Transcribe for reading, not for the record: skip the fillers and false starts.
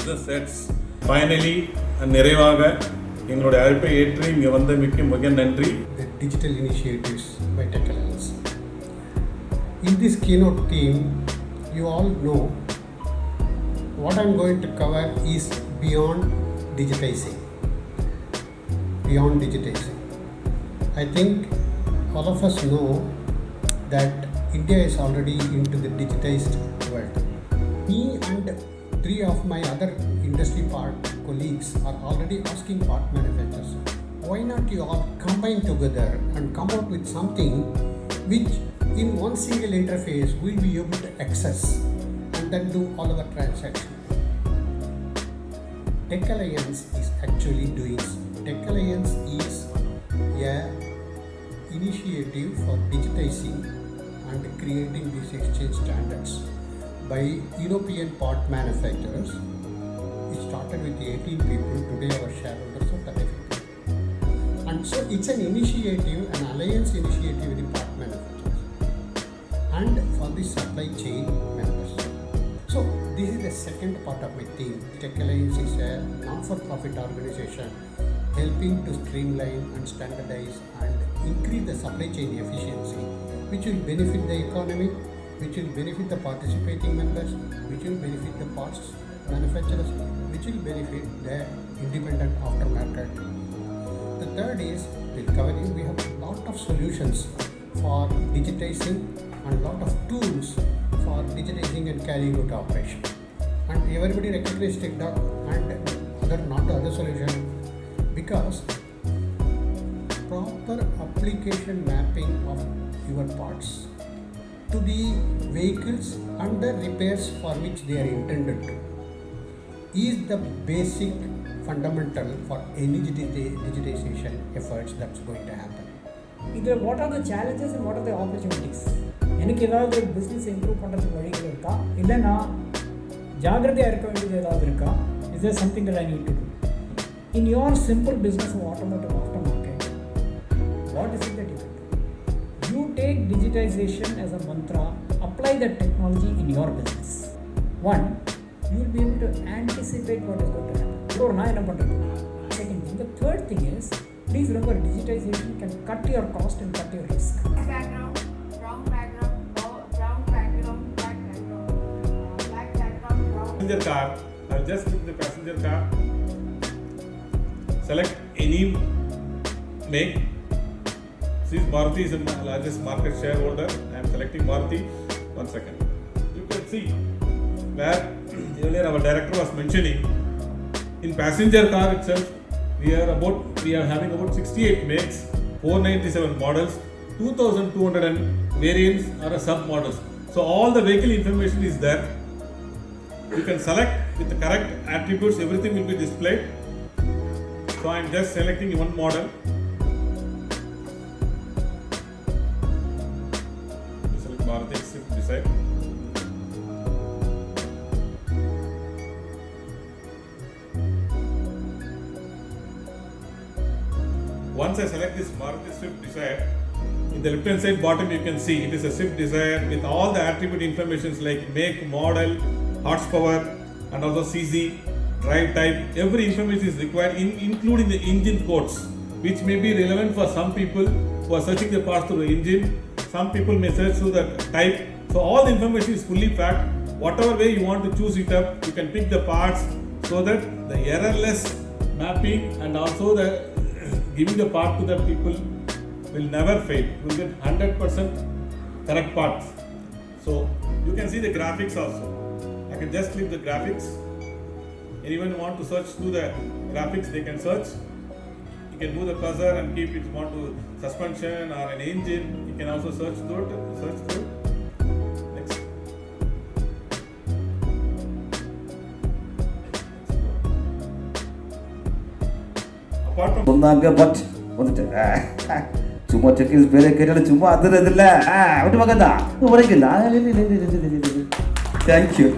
business sets. Finally, நிறைவாக எங்களுடைய அழைப்பை ஏற்று இங்கே வந்த மிக நன்றி. The digital initiatives by Tech Alliance. In this keynote theme, you all know what I'm going to cover is beyond digitizing. Beyond digitizing. I think all of us know that India is already into the digitized world. Me and 3 of my other industry colleagues are already asking part manufacturers, why not you all combine together and come out with something which in one single interface we'll be able to access and then do all our transactions. Tech Alliance is actually doing. Tech Alliance is a initiative for digitizing and creating these exchange standards by European part manufacturers. It started with 18 people, today our shareholders are 35 people. And so it's an initiative, an alliance initiative with the part manufacturers and for the supply chain members. So this is the second part of my theme. Tech Alliance is a non-for-profit organization helping to streamline and standardize and increase the supply chain efficiency, which will benefit the economy, which will benefit the participating members, which will benefit the parts manufacturers, which will benefit the independent aftermarket. The third is, we have a lot of solutions for digitizing and a lot of tools for digitizing and carrying out operation. And everybody recognizes TechDoc and other solution because proper application mapping of your parts to the vehicles and the repairs for which they are intended to is the basic fundamental for any digitization efforts that's going to happen. What are the challenges and what are the opportunities? எனக்கு ஏதாவது business improve பண்ணுறதுக்கு வழிகள் இருக்கா, இல்லை நான் ஜாகிரதையாக இருக்க வேண்டியது ஏதாவது இருக்கா? Is there something that I need to do in your simple business of automotive aftermarket? What is it that you can do? You take digitization as a mantra, apply that technology in your business. One, you will be able to anticipate what is going to happen. Second thing, the third thing is, please remember digitization can cut your cost and cut your risk. Background, brown background, brown background, black background, black background, brown. Passenger car, I'll just click the passenger car, select any make. Since Maruti is the largest market shareholder, I am selecting Maruti. 1 second. You can see where earlier our director was mentioning, in passenger car itself, we are having about 68 makes, 497 models, 2,200 variants are sub models. So all the vehicle information is there. You can select with the correct attributes, everything will be displayed. So I am just selecting one model. Maruti Swift Desire. Once I select this Maruti Swift Desire, in the left hand side bottom you can see it is a Swift Desire with all the attribute informations like make, model, horsepower and also CZ, drive type. Every information is required including the engine codes, which may be relevant for some people who are searching the parts through the engine. Some people may search through the type. So all the information is fully packed. Whatever way you want to choose it up, you can pick the parts so that the errorless mapping and also the giving the part to the people will never fail. You will get 100% correct parts. So you can see the graphics also. I can just click the graphics. Anyone want to search through the graphics, they can search. You can move the cursor and keep it on to suspension or an engine. You can also search through it. Next. Apart from சும்மா செக்கில் பேரை கேட்டாலும் சும்மா அது இல்லை விட்டு பார்க்கதான் உரைக்கல. Thank you.